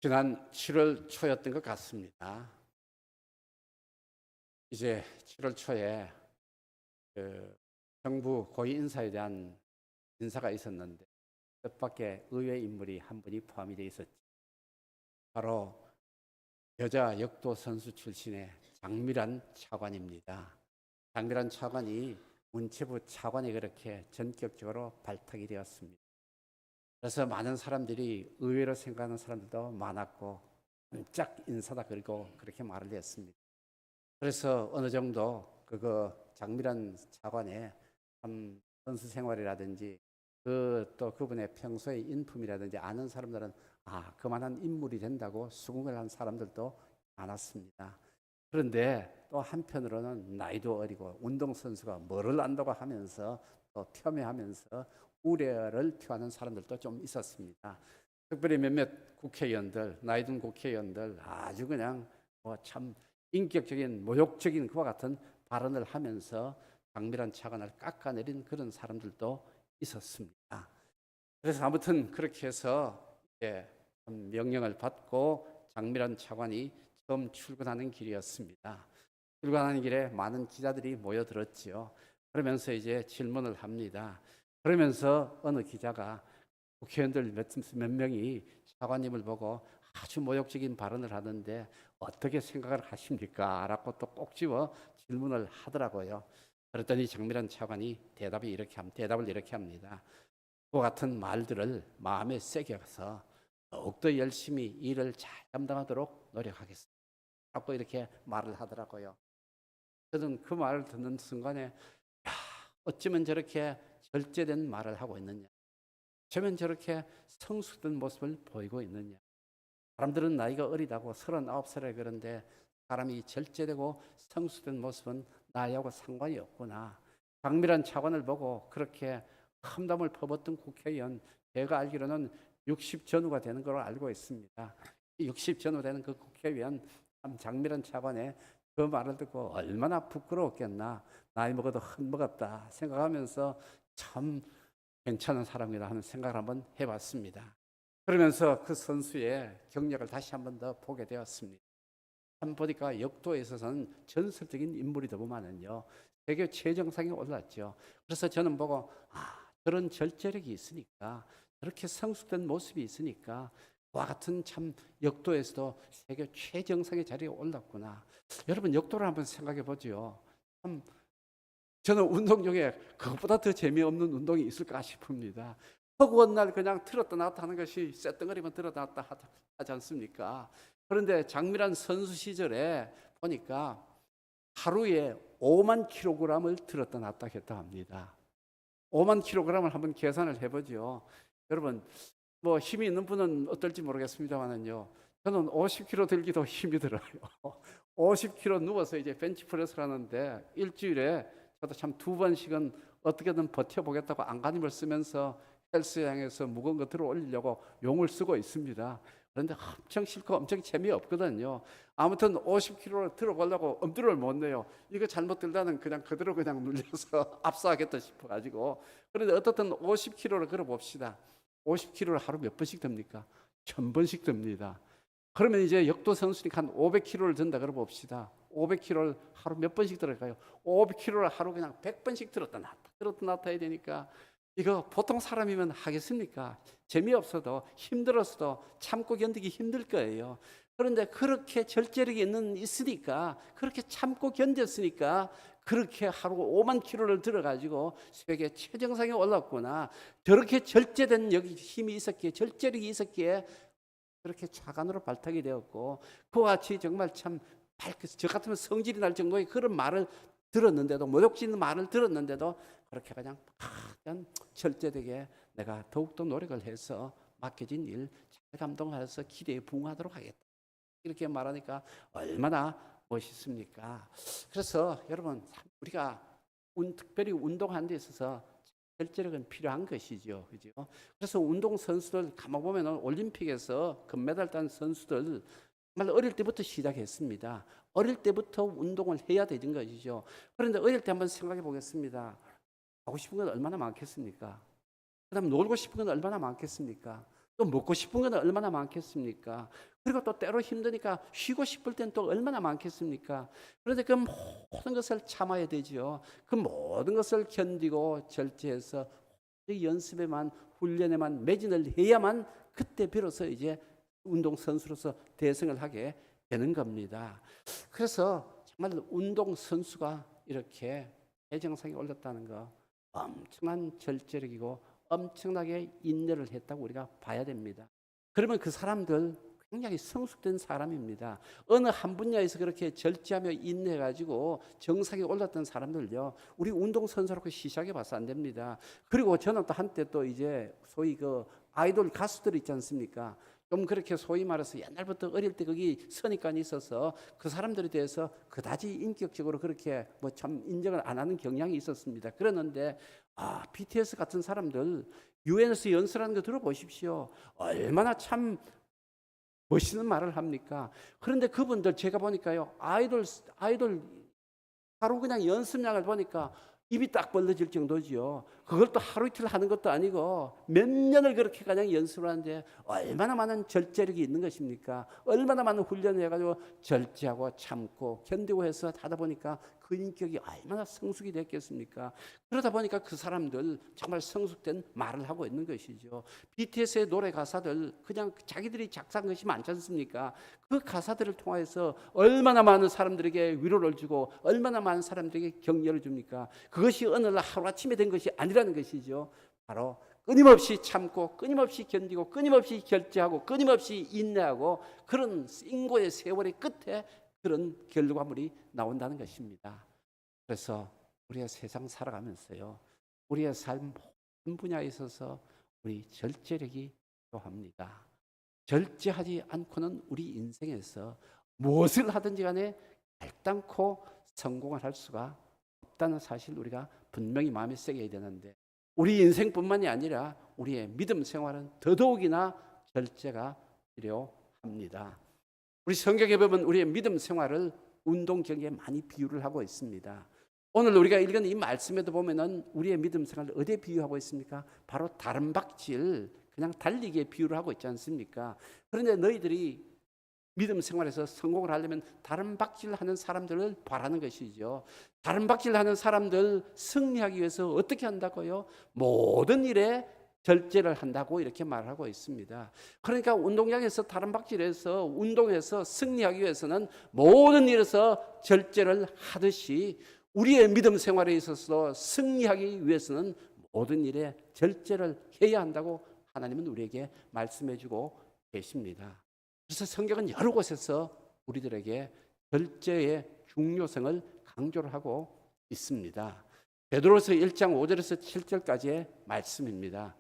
지난 7월 초였던 것 같습니다. 이제 7월 초에 정부 고위 인사에 대한 인사가 있었는데 뜻밖의 의외 인물이 한 분이 포함이 되어 있었죠. 바로 여자 역도 선수 출신의 장미란 차관입니다. 장미란 차관이 문체부 차관에 그렇게 전격적으로 발탁이 되었습니다. 그래서 많은 사람들이 의외로 생각하는 사람들도 많았고 짝 인사다 그리고 그렇게 말을 했습니다. 그래서 어느 정도 장미란 차관의 선수 생활이라든지 또 그분의 평소의 인품이라든지 아는 사람들은 그만한 인물이 된다고 수긍을 한 사람들도 많았습니다. 그런데 또 한편으로는 나이도 어리고 운동선수가 뭐를 안다고 하면서 또 폄훼하면서 우려를 표하는 사람들도 좀 있었습니다. 특별히 몇몇 국회의원들, 나이 든 국회의원들 아주 그냥 참 인격적인 모욕적인 그와 같은 발언을 하면서 장미란 차관을 깎아내린 그런 사람들도 있었습니다. 그래서 아무튼 그렇게 해서 명령을 받고 장미란 차관이 처음 출근하는 길이었습니다. 출근하는 길에 많은 기자들이 모여들었지요. 그러면서 이제 질문을 합니다. 그러면서 어느 기자가 국회의원들 몇 명이 차관님을 보고 아주 모욕적인 발언을 하는데 어떻게 생각을 하십니까? 라고 또 꼭 집어 질문을 하더라고요. 그랬더니 장미란 차관이 대답을 이렇게 합니다. 그와 같은 말들을 마음에 새겨서 더욱더 열심히 일을 잘 감당하도록 노력하겠습니다. 라고 이렇게 말을 하더라고요. 저는 그 말을 듣는 순간에 어쩌면 저렇게 절제된 말을 하고 있느냐, 어쩌면 저렇게 성숙된 모습을 보이고 있느냐. 사람들은 나이가 어리다고 39살에 그런데 사람이 절제되고 성숙된 모습은 나이하고 상관이 없구나. 장미란 차관을 보고 그렇게 험담을 퍼붓던 국회의원, 제가 알기로는 60 전후가 되는 걸로 알고 있습니다. 60 전후 되는 그 국회의원 장미란 차관의 그 말을 듣고 얼마나 부끄러웠겠나. 나이 먹어도 흠먹었다 생각하면서 참 괜찮은 사람이다 하는 생각을 한번 해봤습니다. 그러면서 그 선수의 경력을 다시 한번 더 보게 되었습니다. 참 보니까 역도에 있어서는 전설적인 인물이 더구만은요 세계 최정상에 올랐죠. 그래서 저는 보고 저런 절제력이 있으니까, 저렇게 성숙된 모습이 있으니까 그와 같은 참 역도에서도 세계 최정상의 자리에 올랐구나. 여러분 역도를 한번 생각해 보죠. 참 저는 운동 중에 그것보다 더 재미없는 운동이 있을까 싶습니다. 허구한 날 그냥 들었다 놨다 하는 것이 쇳덩어리만 들었다 놨다 하지 않습니까? 그런데 장미란 선수 시절에 보니까 하루에 5만 킬로그램을 들었다 놨다 했다 합니다. 5만 킬로그램을 한번 계산을 해보죠. 여러분 뭐 힘이 있는 분은 어떨지 모르겠습니다만은요. 저는 50kg 들기도 힘이 들어요. 50kg 누워서 이제 벤치프레스를 하는데 일주일에 저도 참 2번씩은 어떻게든 버텨보겠다고 안간힘을 쓰면서 헬스장에서 무거운 거 들어 올리려고 용을 쓰고 있습니다. 그런데 엄청 싫고 엄청 재미없거든요. 아무튼 50kg를 들어보려고 엄두를 못 내요. 이거 잘못 들다는 그냥 그대로 그냥 눌려서 압사하겠다 싶어가지고. 그런데 어떻든 50kg를 걸어봅시다. 50kg를 하루 몇 번씩 듭니까? 1000번씩 듭니다. 그러면 이제 역도 선수니까 한 500kg를 든다 그러 봅시다. 500kg를 하루 몇 번씩 들어갈까요? 500kg를 하루 그냥 100번씩 들었다 놨다 해야 되니까 이거 보통 사람이면 하겠습니까? 재미없어도 힘들었어도 참고 견디기 힘들 거예요. 그런데 그렇게 절제력이 있으니까, 그렇게 참고 견뎠으니까 그렇게 하루 5만 킬로를 들어가지고 세계 최정상에 올랐구나. 저렇게 절제된 여기 힘이 있었기에, 절제력이 있었기에 그렇게 차관으로 발탁이 되었고, 그와 같이 정말 참 저 같으면 성질이 날 정도의 그런 말을 들었는데도, 모욕짓는 말을 들었는데도 그렇게 그냥 절제되게 내가 더욱더 노력을 해서 맡겨진 일 잘 감당해서 기대에 부응하도록 하겠다. 이렇게 말하니까 얼마나 멋있습니까? 그래서 여러분 우리가 특별히 운동하는 데 있어서 절제력은 필요한 것이죠. 그죠? 그래서 운동 선수들 가만 보면 올림픽에서 금메달 딴 선수들 정말 어릴 때부터 시작했습니다. 어릴 때부터 운동을 해야 되는 것이죠. 그런데 어릴 때 한번 생각해 보겠습니다. 하고 싶은 건 얼마나 많겠습니까? 그다음 놀고 싶은 건 얼마나 많겠습니까? 또 먹고 싶은 건 얼마나 많겠습니까? 그리고 또 때로 힘드니까 쉬고 싶을 땐 또 얼마나 많겠습니까? 그런데 그 모든 것을 참아야 되지요. 그 모든 것을 견디고 절제해서 연습에만, 훈련에만 매진을 해야만 그때 비로소 이제 운동선수로서 대성을 하게 되는 겁니다. 그래서 정말 운동선수가 이렇게 대정상에 올랐다는 거, 엄청난 절제력이고 엄청나게 인내를 했다고 우리가 봐야 됩니다. 그러면 그 사람들 굉장히 성숙된 사람입니다. 어느 한 분야에서 그렇게 절제하며 인내해가지고 정상에 올랐던 사람들요, 우리 운동선수라고 시작해 봐서 안 됩니다. 그리고 저는 또 한때 또 이제 소위 그 아이돌 가수들 있지 않습니까? 좀 그렇게 소위 말해서 옛날부터 어릴 때 거기 선입관이 있어서 그 사람들에 대해서 그다지 인격적으로 그렇게 뭐 참 인정을 안 하는 경향이 있었습니다. 그러는데 BTS 같은 사람들 유엔에서 연설하는 거 들어보십시오. 얼마나 참 멋있는 말을 합니까? 그런데 그분들 제가 보니까요, 아이돌 하루 그냥 연습량을 보니까 입이 딱 벌어질 정도지요. 그걸 또 하루 이틀 하는 것도 아니고 몇 년을 그렇게 그냥 연습을 하는데 얼마나 많은 절제력이 있는 것입니까? 얼마나 많은 훈련을 해가지고 절제하고 참고 견디고 해서 하다 보니까 그 인격이 얼마나 성숙이 됐겠습니까? 그러다 보니까 그 사람들 정말 성숙된 말을 하고 있는 것이죠. BTS의 노래 가사들 그냥 자기들이 작사한 것이 많지 않습니까? 그 가사들을 통해서 얼마나 많은 사람들에게 위로를 주고 얼마나 많은 사람들에게 격려를 줍니까? 그것이 어느 날 하루아침에 된 것이 아니라는 것이죠. 바로 끊임없이 참고 끊임없이 견디고 끊임없이 결제하고 끊임없이 인내하고 그런 인고의 세월의 끝에 그런 결과물이 나온다는 것입니다. 그래서 우리가 세상 살아가면서요, 우리의 삶 모든 분야에 있어서 우리 절제력이 필요합니다. 절제하지 않고는 우리 인생에서 무엇을 하든지 간에 결단코 성공을 할 수가 없다는 사실 우리가 분명히 마음에 새겨야 되는데, 우리 인생뿐만이 아니라 우리의 믿음 생활은 더더욱이나 절제가 필요합니다. 우리 성경에 보면 우리의 믿음 생활을 운동 경기에 많이 비유를 하고 있습니다. 오늘 우리가 읽은 이 말씀에도 보면은 우리의 믿음 생활을 어디에 비유하고 있습니까? 바로 다름박질, 그냥 달리기에 비유를 하고 있지 않습니까? 그런데 너희들이 믿음 생활에서 성공을 하려면 다름박질 하는 사람들을 바라는 것이죠. 다름박질 하는 사람들 승리하기 위해서 어떻게 한다고요? 모든 일에 절제를 한다고 이렇게 말하고 있습니다. 그러니까 운동장에서 다름박질해서 운동에서 승리하기 위해서는 모든 일에서 절제를 하듯이 우리의 믿음 생활에 있어서 승리하기 위해서는 모든 일에 절제를 해야 한다고 하나님은 우리에게 말씀해 주고 계십니다. 그래서 성경은 여러 곳에서 우리들에게 절제의 중요성을 강조를 하고 있습니다. 베드로서 1장 5절에서 7절까지의 말씀입니다.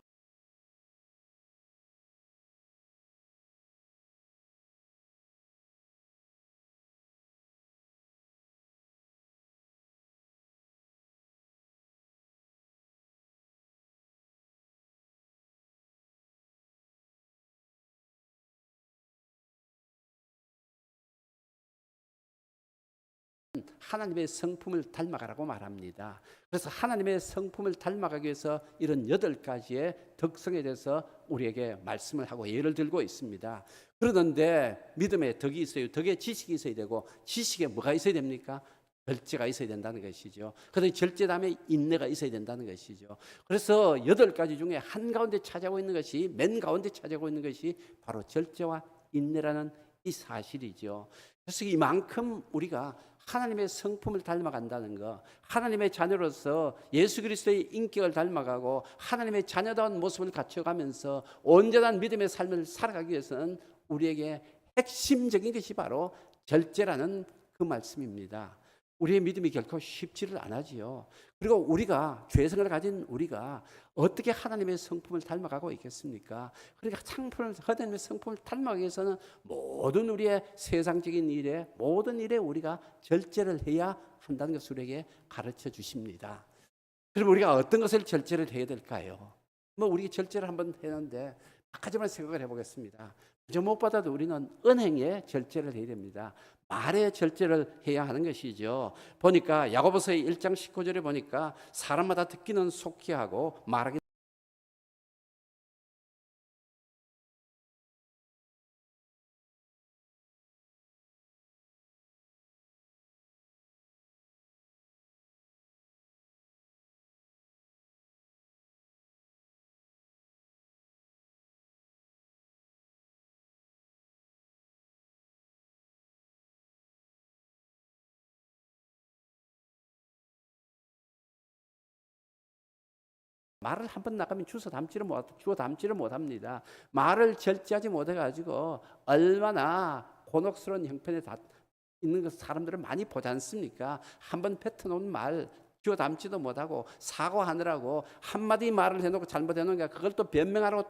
하나님의 성품을 닮아가라고 말합니다. 그래서 하나님의 성품을 닮아가기 위해서 이런 8가지의 덕성에 대해서 우리에게 말씀을 하고 예를 들고 있습니다. 그러는데 믿음에 덕이 있어요. 덕에 지식이 있어야 되고 지식에 뭐가 있어야 됩니까? 절제가 있어야 된다는 것이죠. 그런데 절제 다음에 인내가 있어야 된다는 것이죠. 그래서 8가지 중에 한가운데 차지하고 있는 것이 맨 가운데 차지하고 있는 것이 바로 절제와 인내라는 이 사실이죠. 그래서 이만큼 우리가 하나님의 성품을 닮아간다는 것, 하나님의 자녀로서 예수 그리스도의 인격을 닮아가고 하나님의 자녀다운 모습을 갖춰가면서 온전한 믿음의 삶을 살아가기 위해서는 우리에게 핵심적인 것이 바로 절제라는 그 말씀입니다. 우리의 믿음이 결코 쉽지를 않아지요. 그리고 우리가 죄성을 가진 우리가 어떻게 하나님의 성품을 닮아가고 있겠습니까? 그러니까 하나님의 성품을 닮아가기 위해서는 모든 우리의 세상적인 일에 모든 일에 우리가 절제를 해야 한다는 것을 우리에게 가르쳐 주십니다. 그럼 우리가 어떤 것을 절제를 해야 될까요? 우리 절제를 한번 했는데 몇 가지만 생각을 해보겠습니다. 그저 무엇보다도 우리는 언행에 절제를 해야 됩니다. 말에 절제를 해야 하는 것이죠. 보니까 야고보서 1장 19절에 보니까 사람마다 듣기는 속히 하고 말하기 말을 한번 나가면 주워 담지를 못합니다. 말을 절제하지 못해가지고 얼마나 곤혹스러운 형편에 있는 사람들을 많이 보지 않습니까? 한번 뱉어놓은 말 주워 담지도 못하고 사과하느라고 한마디 말을 해놓고 잘못해놓으니까 그걸 또 변명하라고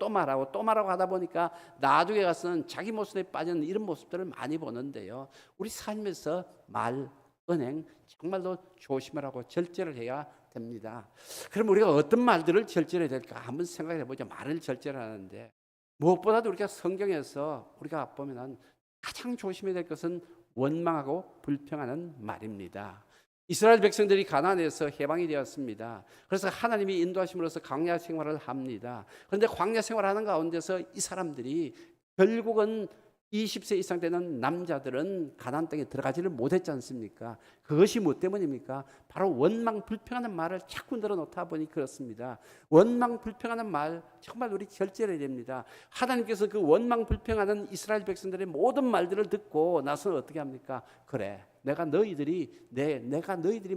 또 말하고 하다 보니까 나중에 가서는 자기 모습에 빠지는 이런 모습들을 많이 보는데요. 우리 삶에서 말, 은행 정말로 조심하라고 절제를 해야 됩니다. 그럼 우리가 어떤 말들을 절제해야 될까 한번 생각해 보죠. 말을 절제하는데 무엇보다도 우리가 성경에서 우리가 보면은 가장 조심해야 될 것은 원망하고 불평하는 말입니다. 이스라엘 백성들이 가나안에서 해방이 되었습니다. 그래서 하나님이 인도하심으로써 광야 생활을 합니다. 그런데 광야 생활하는 가운데서 이 사람들이 결국은 20세 이상 되는 남자들은 가나안 땅에 들어가지를 못했지 않습니까? 그것이 뭐 때문입니까? 바로 원망 불평하는 말을 자꾸 늘어놓다 보니 그렇습니다. 원망 불평하는 말 정말 우리 절제해야 됩니다. 하나님께서 그 원망 불평하는 이스라엘 백성들의 모든 말들을 듣고 나서 어떻게 합니까? 그래, 내가 너희들이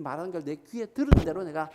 말하는 걸 내 귀에 들은 대로 내가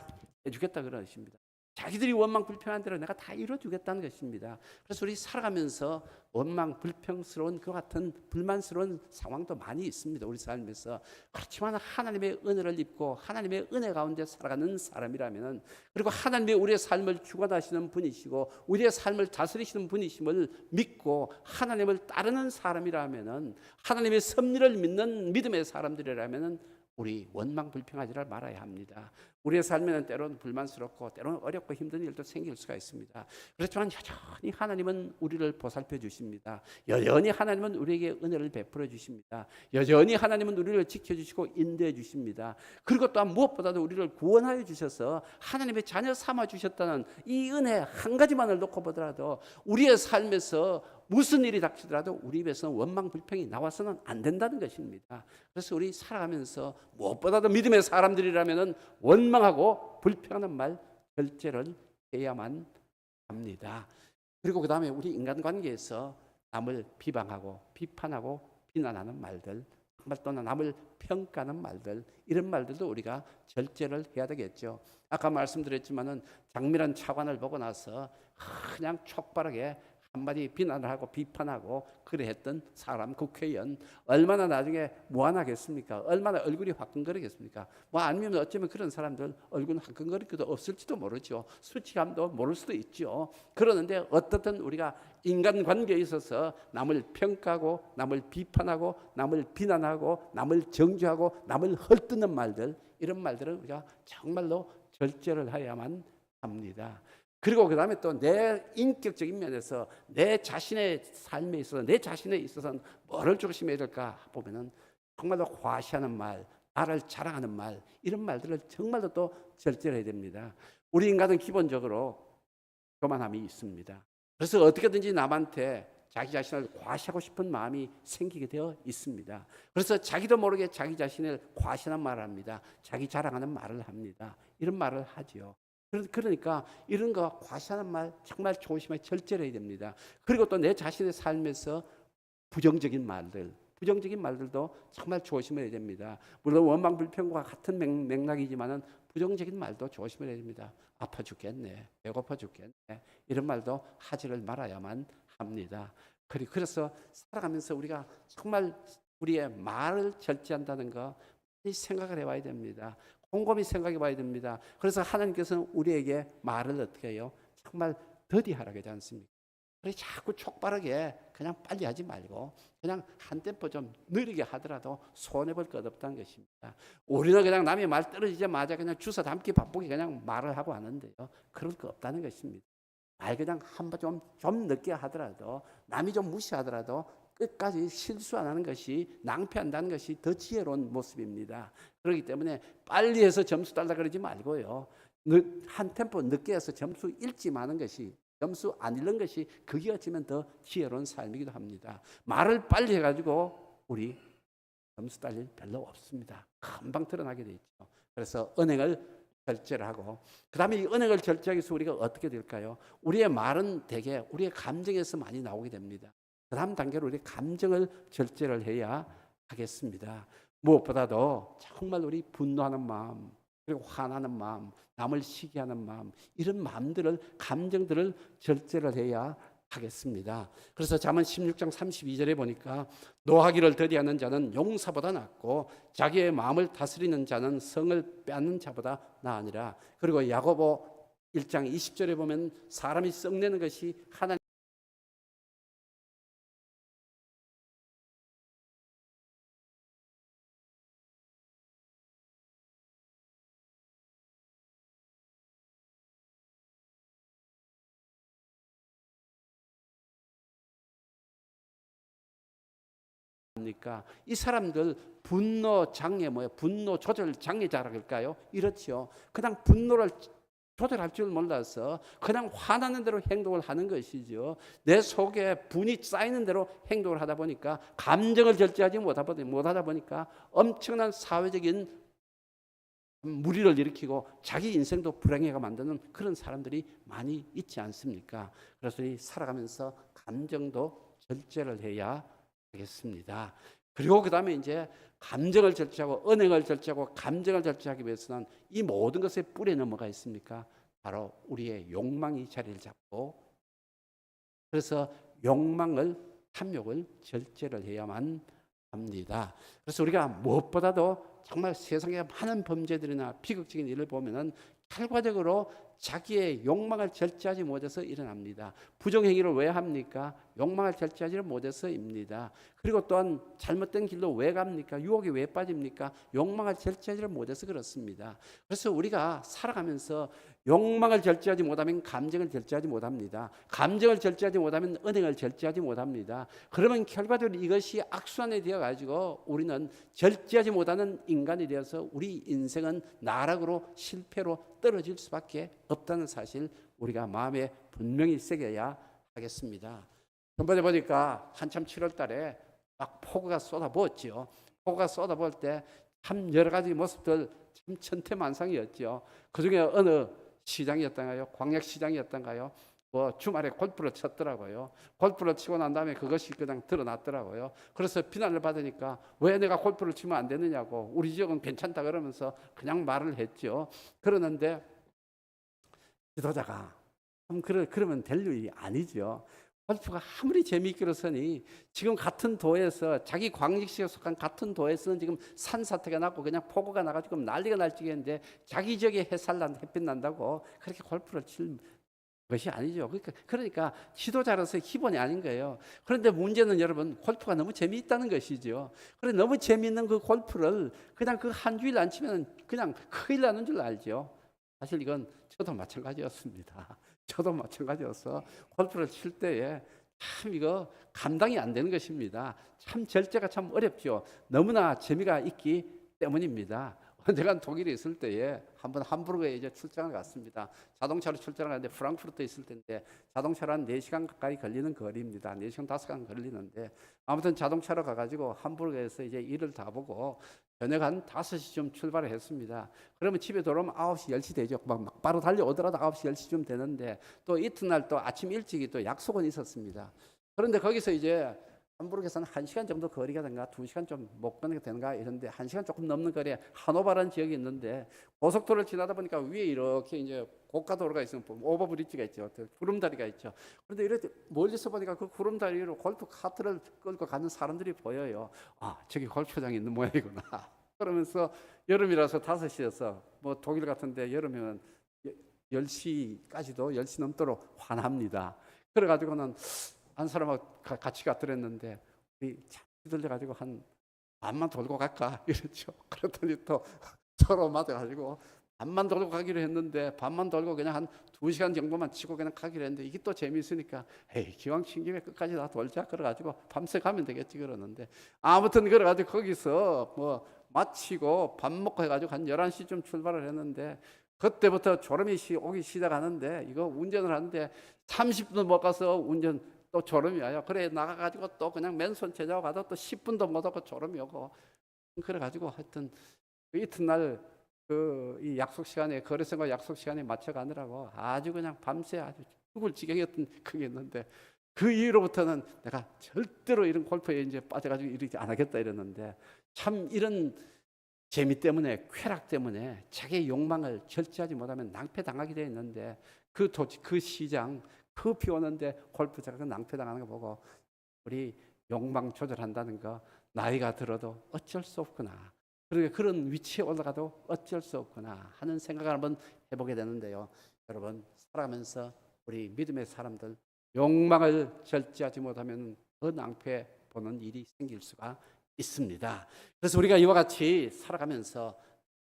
해주겠다 그러십니다. 자기들이 원망 불평한 대로 내가 다 이루어주겠다는 것입니다. 그래서 우리 살아가면서 원망 불평스러운 그 같은 불만스러운 상황도 많이 있습니다. 우리 삶에서. 그렇지만 하나님의 은혜를 입고 하나님의 은혜 가운데 살아가는 사람이라면, 그리고 하나님의 우리의 삶을 주관하시는 분이시고 우리의 삶을 다스리시는 분이심을 믿고 하나님을 따르는 사람이라면, 하나님의 섭리를 믿는 믿음의 사람들이라면 우리 원망 불평하지를 말아야 합니다. 우리의 삶에는 때로는 불만스럽고 때로는 어렵고 힘든 일도 생길 수가 있습니다. 그렇지만 여전히 하나님은 우리를 보살펴 주십니다. 여전히 하나님은 우리에게 은혜를 베풀어 주십니다. 여전히 하나님은 우리를 지켜주시고 인도해 주십니다. 그리고 또한 무엇보다도 우리를 구원하여 주셔서 하나님의 자녀 삼아 주셨다는 이 은혜 한 가지만을 놓고 보더라도 우리의 삶에서 무슨 일이 닥치더라도 우리 입에서 원망 불평이 나와서는 안 된다는 것입니다. 그래서 우리 살아가면서 무엇보다도 믿음의 사람들이라면 원망하고 불평하는 말 절제를 해야만 합니다. 그리고 그 다음에 우리 인간관계에서 남을 비방하고 비판하고 비난하는 말들, 정말 또는 남을 평가하는 말들, 이런 말들도 우리가 절제를 해야 되겠죠. 아까 말씀드렸지만은 장미란 차관을 보고 나서 그냥 촉발하게 한마디 비난을 하고 비판하고 그래 했던 사람, 국회의원 얼마나 나중에 무안하겠습니까? 얼마나 얼굴이 화끈거리겠습니까? 뭐 아니면 어쩌면 그런 사람들 얼굴 화끈거릴 것도 없을지도 모르죠. 수치감도 모를 수도 있죠. 그러는데 어떻든 우리가 인간관계에 있어서 남을 평가하고 남을 비판하고 남을 비난하고 남을 정죄하고 남을 헐뜯는 말들, 이런 말들은 우리가 정말로 절제를 해야만 합니다. 그리고 그 다음에 또 내 인격적인 면에서 내 자신의 삶에 있어서 내 자신에 있어서는 뭐를 조심해야 될까 보면은 정말로 과시하는 말, 나를 자랑하는 말, 이런 말들을 정말로 또 절제해야 됩니다. 우리 인간은 기본적으로 교만함이 있습니다. 그래서 어떻게든지 남한테 자기 자신을 과시하고 싶은 마음이 생기게 되어 있습니다. 그래서 자기도 모르게 자기 자신을 과시하는 말을 합니다. 자기 자랑하는 말을 합니다. 이런 말을 하지요. 그러니까 이런 거 과시하는 말 정말 조심하게 절제해야 됩니다. 그리고 또 내 자신의 삶에서 부정적인 말들도 정말 조심해야 됩니다. 물론 원망 불평과 같은 맥락이지만은 부정적인 말도 조심해야 됩니다. 아파 죽겠네, 배고파 죽겠네, 이런 말도 하지를 말아야만 합니다. 그래서 살아가면서 우리가 정말 우리의 말을 절제한다는 거 생각을 해봐야 됩니다. 곰곰이 생각해 봐야 됩니다. 그래서 하나님께서는 우리에게 말을 어떻게 해요? 정말 더디하라고 하지 않습니까? 그래 자꾸 촉발하게 그냥 빨리 하지 말고 그냥 한 템포 좀 느리게 하더라도 손해볼 것 없다는 것입니다. 우리는 그냥 남의 말 떨어지자마자 그냥 주워 담기 바쁘게 그냥 말을 하고 하는데요. 그럴 거 없다는 것입니다. 말 그냥 한번 좀 늦게 하더라도 남이 좀 무시하더라도 끝까지 실수 안 하는 것이, 낭패한다는 것이 더 지혜로운 모습입니다. 그렇기 때문에 빨리 해서 점수 달라 그러지 말고요. 한 템포 늦게 해서 점수 잃지 마는 것이, 점수 안 잃는 것이 그게 어쩌면 더 지혜로운 삶이기도 합니다. 말을 빨리 해가지고 우리 점수 딸 일 별로 없습니다. 금방 드러나게 돼 있죠. 그래서 은행을 절제를 하고, 그 다음에 이 은행을 절제하기 위해서 우리가 어떻게 될까요? 우리의 말은 대개 우리의 감정에서 많이 나오게 됩니다. 그 다음 단계로 우리 감정을 절제를 해야 하겠습니다. 무엇보다도 정말 우리 분노하는 마음, 그리고 화나는 마음, 남을 시기하는 마음, 이런 마음들을, 감정들을 절제를 해야 하겠습니다. 그래서 잠언 16장 32절에 보니까 노하기를 더디하는 자는 용사보다 낫고 자기의 마음을 다스리는 자는 성을 빼앗는 자보다 나으니라. 그리고 야고보 1장 20절에 보면 사람이 썩내는 것이 하나님 입니까? 이 사람들 분노 장애 뭐예요? 분노 조절 장애자랄까요? 이렇죠. 그냥 분노를 조절할 줄 몰라서 그냥 화나는 대로 행동을 하는 것이죠. 내 속에 분이 쌓이는 대로 행동을 하다 보니까 감정을 절제하지 못하다 보니까 엄청난 사회적인 무리를 일으키고 자기 인생도 불행해가 만드는 그런 사람들이 많이 있지 않습니까? 그래서 이 살아가면서 감정도 절제를 해야 하겠습니다. 그리고 그 다음에 이제 감정을 절제하고 언행을 절제하고 감정을 절제하기 위해서는 이 모든 것의 뿌리에는 뭐가 있습니까? 바로 우리의 욕망이 자리를 잡고, 그래서 욕망을, 탐욕을 절제를 해야만 합니다. 그래서 우리가 무엇보다도 정말 세상에 많은 범죄들이나 비극적인 일을 보면은 결과적으로 자기의 욕망을 절제하지 못해서 일어납니다. 부정행위를 왜 합니까? 욕망을 절제하지 못해서입니다. 그리고 또한 잘못된 길로 왜 갑니까? 유혹에 왜 빠집니까? 욕망을 절제하지 못해서 그렇습니다. 그래서 우리가 살아가면서 욕망을 절제하지 못하면 감정을 절제하지 못합니다. 감정을 절제하지 못하면 언행을 절제하지 못합니다. 그러면 결과적으로 이것이 악순환이 되어가지고 우리는 절제하지 못하는 인간이 되어서 우리 인생은 나락으로 실패로 떨어질 수밖에 없다는 사실 우리가 마음에 분명히 새겨야 하겠습니다. 전번에 보니까 한참 7월 달에 막 폭우가 쏟아부었죠. 폭우가 쏟아부을 때 참 여러 가지 모습들 참 천태만상이었죠. 그중에 어느 시장이었던가요? 광역시장이었던가요? 뭐 주말에 골프를 쳤더라고요. 골프를 치고 난 다음에 그것이 그냥 드러났더라고요. 그래서 비난을 받으니까 왜 내가 골프를 치면 안 되느냐고, 우리 지역은 괜찮다 그러면서 그냥 말을 했죠. 그러는데 지도자가 그러면 될 일이 아니죠. 골프가 아무리 재미있기로서니 지금 같은 도에서, 자기 광역시에 속한 같은 도에서는 지금 산사태가 났고 그냥 폭우가 나가지고 난리가 날 지경인데 자기 지역에 햇빛 난다고 그렇게 골프를 칠 것이 아니죠. 그러니까 지도자로서 기본이 아닌 거예요. 그런데 문제는 여러분, 골프가 너무 재미있다는 것이죠. 그래 너무 재미있는 그 골프를 그냥 그 한 주일 안 치면 그냥 큰일 나는 줄 알죠. 사실 이건 저도 마찬가지였습니다. 저도 마찬가지였어. 골프를 칠 때에 참 이거 감당이 안 되는 것입니다. 참 절제가 참 어렵죠. 너무나 재미가 있기 때문입니다. 제가 독일에 있을 때에 한번 함부르크에 이제 출장을 갔습니다. 자동차로 출장을 갔는데 프랑크푸르트에 있을 때인데 자동차로 한 4시간 가까이 걸리는 거리입니다. 4시간 5시간 걸리는데 아무튼 자동차로 가가지고 함부르크에서 이제 일을 다 보고 저녁 한 5시쯤 출발을 했습니다. 그러면 집에 돌아오면 9시, 10시 되죠. 막 바로 달려오더라도 9시, 10시쯤 되는데 또 이튿날 또 아침 일찍이 또 약속은 있었습니다. 그런데 거기서 이제 함부르크에서는 1시간 정도 거리가 되는가 2시간 좀 못 가는 게 되는가 이런데 1시간 조금 넘는 거리에 하노바라는 지역이 있는데 고속도로를 지나다 보니까 위에 이렇게 이제 고가도로가 있으면 오버브리지가 있죠. 구름다리가 있죠. 그런데 이렇게 멀리서 보니까 그 구름다리로 골프 카트를 끌고 가는 사람들이 보여요. 아, 저기 골프장이 있는 모양이구나. 그러면서 여름이라서 5시에서 뭐 독일 같은데 여름이면 10시까지도 10시 넘도록 환합니다. 그래가지고는 한 사람하고 같이 갔더랬는데 우리 참 들려가지고 한 반만 돌고 갈까 이랬죠. 그랬더니 또 서로 맞아가지고 반만 돌고 가기로 했는데 반만 돌고 그냥 한 2시간 정도만 치고 그냥 가기로 했는데 이게 또 재미있으니까 에이 기왕 친 김에 끝까지 다 돌자 그래가지고 밤새 가면 되겠지 그러는데 아무튼 그래가지고 거기서 뭐 마치고 밥 먹고 해가지고 한 11시쯤 출발을 했는데 그때부터 졸음이 오기 시작하는데 이거 운전을 하는데 30분 못 가서 운전 또 졸음이 와요. 그래 나가가지고 또 그냥 맨손 제자고 가도 또 10분도 못 하고 졸음이 오고 그래가지고 하여튼 그 이튿날 그 이 약속 시간에 거래선과 약속 시간에 맞춰 가느라고 아주 그냥 밤새 아주 죽을 지경이었던 그게 있는데 그 이후로부터는 내가 절대로 이런 골프에 이제 빠져가지고 이러지 안 하겠다 이랬는데 참 이런 재미 때문에, 쾌락 때문에 자기의 욕망을 절제하지 못하면 낭패당하게 되어 있는데, 그 시장, 그 비 오는데 골프장에서 낭패당하는 거 보고 우리 욕망 조절한다는 거, 나이가 들어도 어쩔 수 없구나, 그리고 그런 위치에 올라가도 어쩔 수 없구나 하는 생각을 한번 해보게 되는데요. 여러분, 살아가면서 우리 믿음의 사람들, 욕망을 절제하지 못하면 더 낭패 보는 일이 생길 수가 있습니다. 그래서 우리가 이와 같이 살아가면서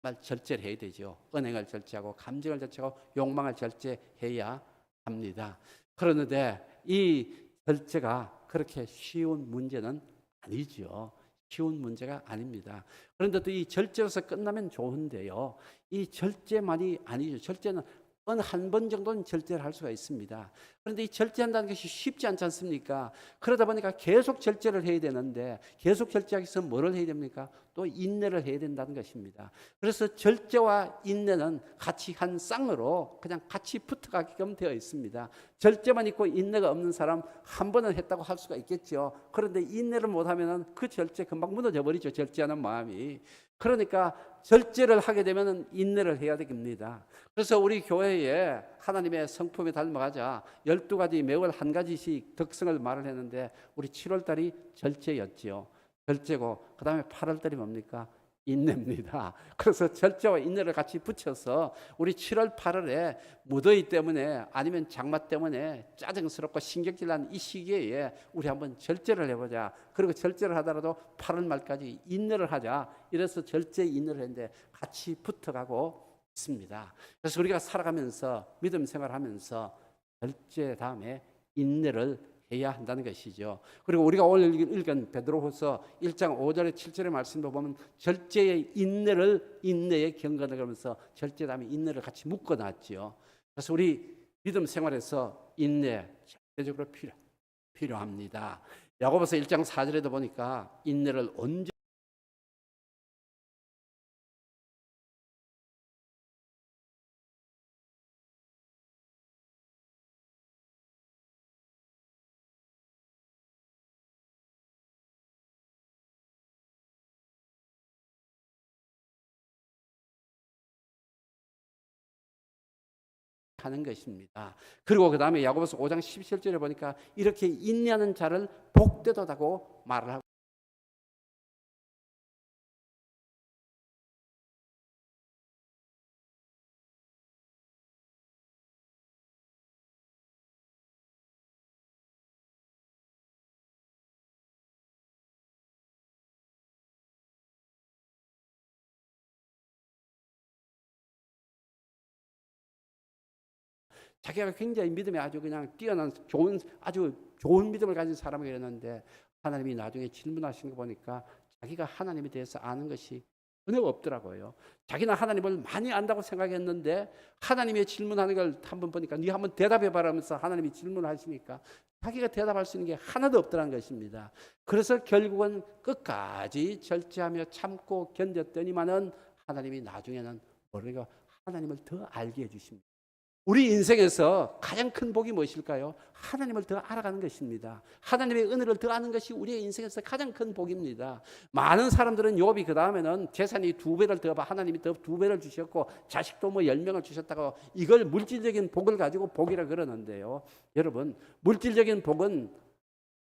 정말 절제를 해야 되죠. 은행을 절제하고 감정을 절제하고 욕망을 절제해야 합니다. 그런데 이 절제가 그렇게 쉬운 문제는 아니죠. 쉬운 문제가 아닙니다. 그런데 또 이 절제로서 끝나면 좋은데요, 이 절제만이 아니죠. 절제는 어느 한 번 정도는 절제를 할 수가 있습니다. 그런데 이 절제한다는 것이 쉽지 않지 않습니까? 그러다 보니까 계속 절제를 해야 되는데, 계속 절제하기 위해서 뭐를 해야 됩니까? 또 인내를 해야 된다는 것입니다. 그래서 절제와 인내는 같이 한 쌍으로 그냥 같이 붙어가게끔 되어 있습니다. 절제만 있고 인내가 없는 사람 한 번은 했다고 할 수가 있겠죠. 그런데 인내를 못하면 그 절제 금방 무너져 버리죠. 절제하는 마음이. 그러니까 절제를 하게 되면 인내를 해야 됩니다. 그래서 우리 교회에 하나님의 성품에 닮아가자 12가지 매월 한 가지씩 덕성을 말을 했는데, 우리 7월달이 절제였지요. 절제고, 그 다음에 8월달이 뭡니까? 인내입니다. 그래서 절제와 인내를 같이 붙여서 우리 7월, 8월에 무더위 때문에 아니면 장마 때문에 짜증스럽고 신경질 나는 이 시기에 우리 한번 절제를 해보자. 그리고 절제를 하더라도 8월 말까지 인내를 하자. 이래서 절제 인내를 했는데 같이 붙어가고 있습니다. 그래서 우리가 살아가면서 믿음 생활하면서 절제 다음에 인내를 해야 한다는 것이죠. 그리고 우리가 오늘 읽은 베드로후서 1장 5절에 7절의 말씀도 보면 절제의 인내를 인내의 경건을 그러면서 절제 다음에 인내를 같이 묶어놨지요. 그래서 우리 믿음 생활에서 인내 절대적으로 필요합니다. 야고보서 1장 4절에도 보니까 인내를 언제 하는 것입니다. 그리고 그 다음에 야고보서 5장 17절에 보니까 이렇게 인내하는 자를 복되도다고 말을 하고, 자기가 굉장히 믿음에 아주 그냥 뛰어난 아주 좋은 믿음을 가진 사람이었는데, 하나님이 나중에 질문하시는 거 보니까 자기가 하나님에 대해서 아는 것이 전혀 없더라고요. 자기는 하나님을 많이 안다고 생각했는데 하나님의 질문하는 걸 한번 보니까 네 한번 대답해 봐라면서 하나님이 질문하시니까 자기가 대답할 수 있는 게 하나도 없더라는 것입니다. 그래서 결국은 끝까지 절제하며 참고 견뎠더니만은 하나님이 나중에는 우리가 하나님을 더 알게 해주십니다. 우리 인생에서 가장 큰 복이 무엇일까요? 하나님을 더 알아가는 것입니다. 하나님의 은혜를 더 아는 것이 우리의 인생에서 가장 큰 복입니다. 많은 사람들은 욥이 그 다음에는 재산이 2배를 더 하나님이 더 2배를 주셨고 자식도 뭐 10명을 주셨다고 이걸 물질적인 복을 가지고 복이라 그러는데요. 여러분, 물질적인 복은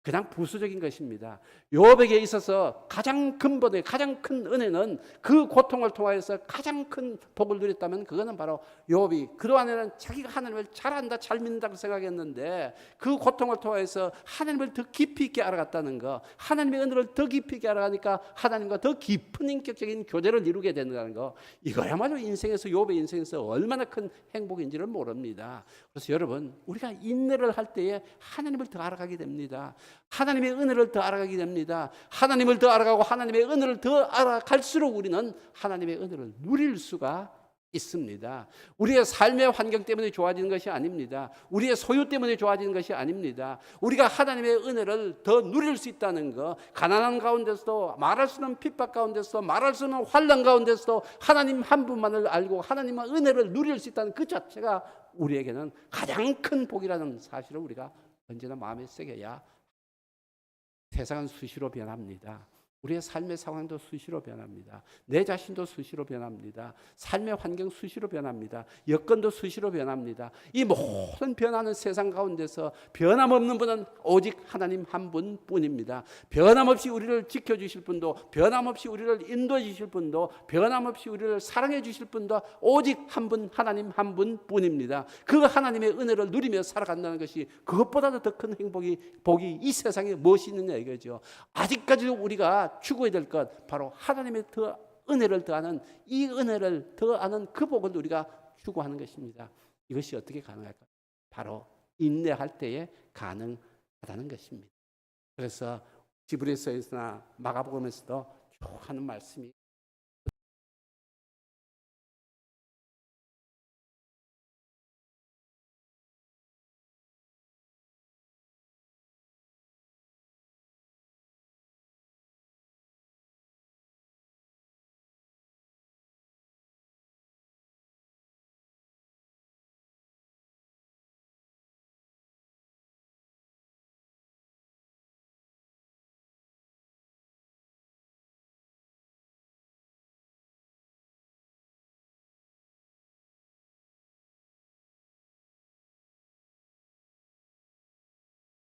그냥 부수적인 것입니다. 욥에게 있어서 가장 근본의 가장 큰 은혜는 그 고통을 통하여서 가장 큰 복을 누렸다면 그거는 바로 욥이 그동안에는 자기가 하나님을 잘 안다 잘 믿는다고 생각했는데 그 고통을 통하여서 하나님을 더 깊이 있게 알아갔다는 거, 하나님의 은혜를 더 깊이 있게 알아가니까 하나님과 더 깊은 인격적인 교제를 이루게 된다는 거, 이거야말로 인생에서 욥의 인생에서 얼마나 큰 행복인지를 모릅니다. 그래서 여러분, 우리가 인내를 할 때에 하나님을 더 알아가게 됩니다. 하나님의 은혜를 더 알아가게 됩니다. 하나님을 더 알아가고 하나님의 은혜를 더 알아갈수록 우리는 하나님의 은혜를 누릴 수가 있습니다. 우리의 삶의 환경 때문에 좋아지는 것이 아닙니다. 우리의 소유 때문에 좋아지는 것이 아닙니다. 우리가 하나님의 은혜를 더 누릴 수 있다는 것, 가난한 가운데서도 말할 수 없는 핍박 가운데서도 말할 수 없는 환난 가운데서도 하나님 한 분만을 알고 하나님의 은혜를 누릴 수 있다는 그 자체가 우리에게는 가장 큰 복이라는 사실을 우리가 언제나 마음에 새겨야. 세상은 수시로 변합니다. 우리의 삶의 상황도 수시로 변합니다. 내 자신도 수시로 변합니다. 삶의 환경 수시로 변합니다. 여건도 수시로 변합니다. 이 모든 변하는 세상 가운데서 변함없는 분은 오직 하나님 한 분뿐입니다. 변함없이 우리를 지켜주실 분도, 변함없이 우리를 인도해 주실 분도, 변함없이 우리를 사랑해 주실 분도 오직 한 분, 하나님 한 분뿐입니다. 그 하나님의 은혜를 누리며 살아간다는 것이 그것보다도 더 큰 복이 이 세상에 무엇이 있느냐 이거죠. 아직까지도 우리가 추구해야 될 것, 바로 하나님의 더 은혜를 더하는, 이 은혜를 더하는 그 복을 우리가 추구하는 것입니다. 이것이 어떻게 가능할까요? 바로 인내할 때에 가능하다는 것입니다. 그래서 지브리서에서나 마가복음에서도 쭉 하는 말씀이,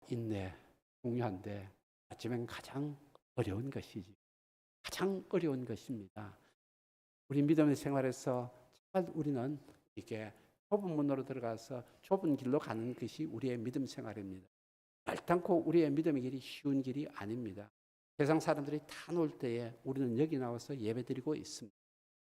인내 중요한데 어쩌면 가장 어려운 것이지. 가장 어려운 것입니다. 우리 믿음의 생활에서 정말 우리는 이게 좁은 문으로 들어가서 좁은 길로 가는 것이 우리의 믿음 생활입니다. 결단코 우리의 믿음의 길이 쉬운 길이 아닙니다. 세상 사람들이 다 놀 때에 우리는 여기 나와서 예배드리고 있습니다.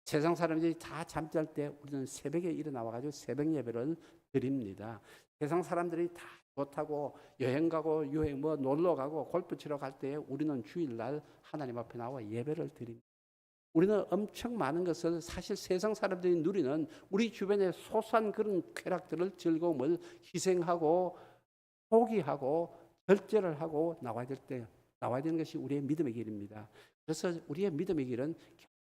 세상 사람들이 다 잠잘 때 우리는 새벽에 일어나와가지고 새벽 예배를 드립니다. 세상 사람들이 다 좋다고 여행 가고 유행 놀러 가고 골프 치러 갈 때 우리는 주일날 하나님 앞에 나와 예배를 드립니다. 우리는 엄청 많은 것을 사실 세상 사람들이 누리는 우리 주변의 소소한 그런 쾌락들을, 즐거움을 희생하고 포기하고 절제를 하고 나와야 되는 것이 우리의 믿음의 길입니다. 그래서 우리의 믿음의 길은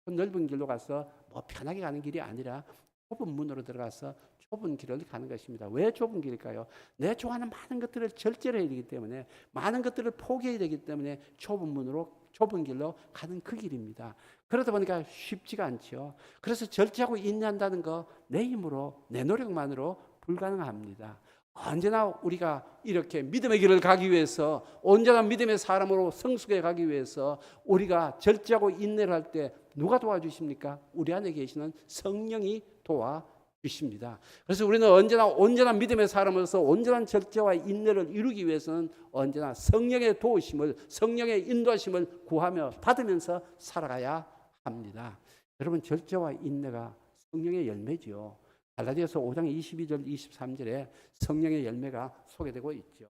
넓은 길로 가서 편하게 가는 길이 아니라 좁은 문으로 들어가서 좁은 길을 가는 것입니다. 왜 좁은 길일까요? 내 좋아하는 많은 것들을 절제를 해야 되기 때문에, 많은 것들을 포기해야 되기 때문에 좁은 길로 가는 그 길입니다. 그러다 보니까 쉽지가 않죠. 그래서 절제하고 인내한다는 거 내 힘으로, 내 노력만으로 불가능합니다. 언제나 우리가 이렇게 믿음의 길을 가기 위해서, 언제나 믿음의 사람으로 성숙해 가기 위해서 우리가 절제하고 인내를 할 때 누가 도와주십니까? 우리 안에 계시는 성령이 도와주십니다. 그래서 우리는 언제나 믿음의 사람으로서 온전한 절제와 인내를 이루기 위해서는 언제나 성령의 도우심을, 성령의 인도하심을 구하며 받으면서 살아가야 합니다. 여러분, 절제와 인내가 성령의 열매지요. 갈라디아서 5장 22절 23절에 성령의 열매가 소개되고 있죠.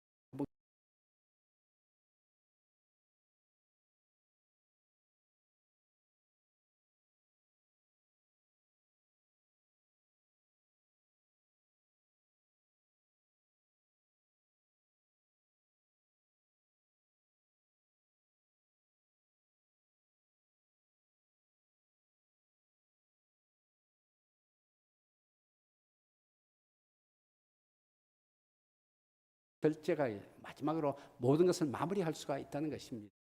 절제가 마지막으로 모든 것을 마무리할 수가 있다는 것입니다.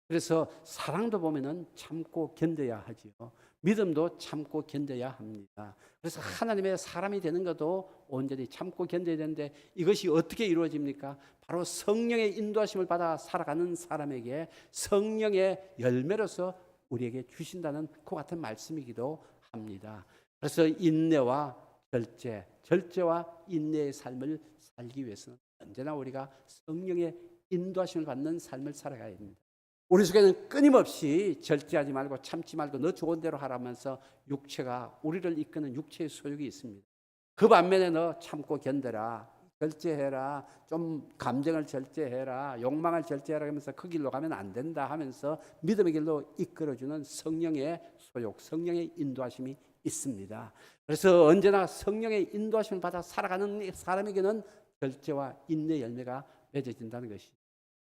그래서 사랑도 보면은 참고 견뎌야 하지요. 믿음도 참고 견뎌야 합니다. 그래서 하나님의 사람이 되는 것도 온전히 참고 견뎌야 되는데, 이것이 어떻게 이루어집니까? 바로 성령의 인도하심을 받아 살아가는 사람에게 성령의 열매로서 우리에게 주신다는 그 같은 말씀이기도 합니다. 그래서 인내와 절제와 인내의 삶을 살기 위해서는 언제나 우리가 성령의 인도하심을 받는 삶을 살아가야 합니다. 우리 속에는 끊임없이 절제하지 말고 참지 말고 너 좋은 대로 하라면서 육체가 우리를 이끄는 육체의 소욕이 있습니다. 그 반면에 너 참고 견뎌라, 절제해라, 좀 감정을 절제해라, 욕망을 절제해라 하면서 그 길로 가면 안 된다 하면서 믿음의 길로 이끌어주는 성령의 소욕, 성령의 인도하심이 있습니다. 그래서 언제나 성령의 인도하심을 받아 살아가는 사람에게는 절제와 인내 열매가 맺어진다는 것이죠.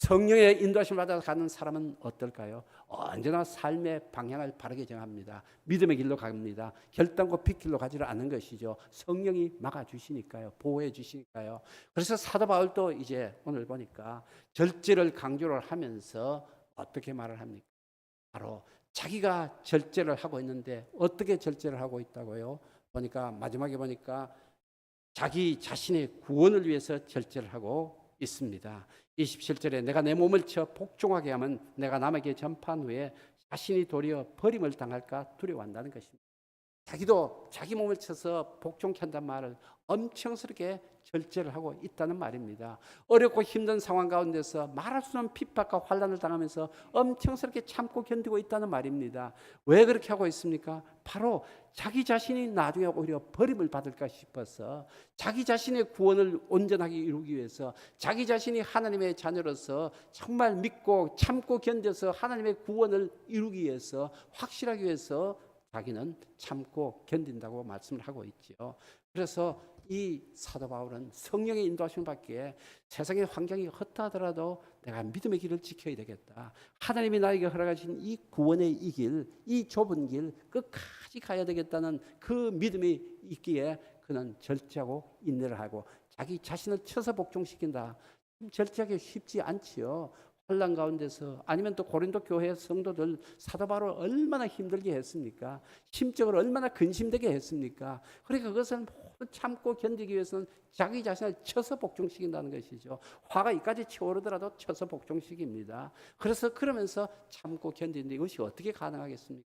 성령의 인도하심을 받아 가는 사람은 어떨까요? 언제나 삶의 방향을 바르게 정합니다. 믿음의 길로 갑니다. 결단코 빗길로 가지를 않는 것이죠. 성령이 막아주시니까요. 보호해 주시니까요. 그래서 사도 바울도 이제 오늘 보니까 절제를 강조를 하면서 어떻게 말을 합니까? 바로 자기가 절제를 하고 있는데 어떻게 절제를 하고 있다고요? 보니까 마지막에 보니까 자기 자신의 구원을 위해서 절제를 하고 있습니다. 27절에 내가 내 몸을 쳐 복종하게 하면 내가 남에게 전파한 후에 자신이 도리어 버림을 당할까 두려워한다는 것입니다. 자기도 자기 몸을 쳐서 복종케 한다는 말을 엄청스럽게 절제를 하고 있다는 말입니다. 어렵고 힘든 상황 가운데서 말할 수 없는 핍박과 환난을 당하면서 엄청스럽게 참고 견디고 있다는 말입니다. 왜 그렇게 하고 있습니까? 바로 자기 자신이 나중에 오히려 버림을 받을까 싶어서 자기 자신의 구원을 온전하게 이루기 위해서 자기 자신이 하나님의 자녀로서 정말 믿고 참고 견뎌서 하나님의 구원을 이루기 위해서 확실하기 위해서 자기는 참고 견딘다고 말씀을 하고 있지요. 그래서 이 사도 바울은 성령의 인도하심을 받기에 세상의 환경이 어떠하더라도 내가 믿음의 길을 지켜야 되겠다. 하나님이 나에게 허락하신 이 구원의 이 길, 이 좁은 길 끝까지 가야 되겠다는 그 믿음이 있기에 그는 절제하고 인내를 하고 자기 자신을 쳐서 복종시킨다. 절제하기 쉽지 않지요. 환난 가운데서 아니면 또 고린도 교회 성도들 사도 바울을 얼마나 힘들게 했습니까? 심적으로 얼마나 근심되게 했습니까? 그러니까 그것을 모두 참고 견디기 위해서는 자기 자신을 쳐서 복종시킨다는 것이죠. 화가 이까지 치오르더라도 쳐서 복종시킵니다. 그래서 그러면서 참고 견디는데 이것이 어떻게 가능하겠습니까?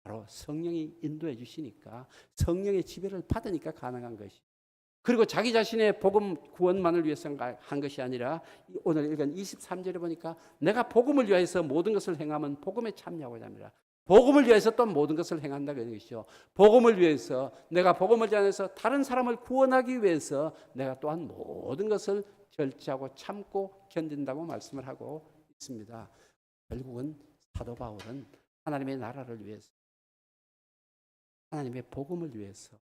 바로 성령이 인도해 주시니까 성령의 지배를 받으니까 가능한 것이죠. 그리고 자기 자신의 복음 구원만을 위해서 한 것이 아니라 오늘 읽은 23절에 보니까 내가 복음을 위해서 모든 것을 행하면 복음에 참여하고자 합니다. 복음을 위해서 또 모든 것을 행한다는 것이죠. 복음을 위해서 내가 복음을 전해서 다른 사람을 구원하기 위해서 내가 또한 모든 것을 절제하고 참고 견딘다고 말씀을 하고 있습니다. 결국은 사도 바울은 하나님의 나라를 위해서 하나님의 복음을 위해서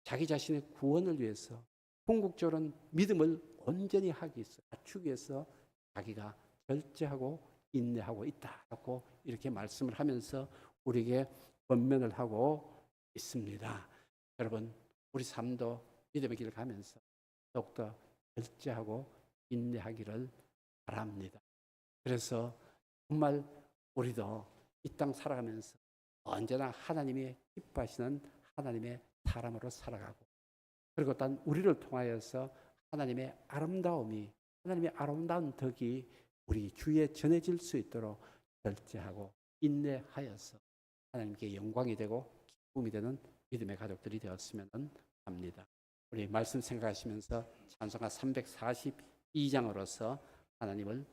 자기 자신의 구원을 위해서 궁극적으로는 믿음을 온전히 하기 위해서 갖추기 위해서 자기가 절제하고 인내하고 있다고 이렇게 말씀을 하면서 우리에게 권면을 하고 있습니다. 여러분 우리 삶도 믿음의 길을 가면서 더욱더 절제하고 인내하기를 바랍니다. 그래서 정말 우리도 이 땅 살아가면서 언제나 하나님이 기뻐하시는 하나님의 사람으로 살아가고 그리고 또한 우리를 통하여서 하나님의 아름다움이 하나님의 아름다운 덕이 우리 주위에 전해질 수 있도록 절제하고 인내하여서 하나님께 영광이 되고 기쁨이 되는 믿음의 가족들이 되었으면 합니다. 우리 말씀 생각하시면서 찬송가 342장으로서 하나님을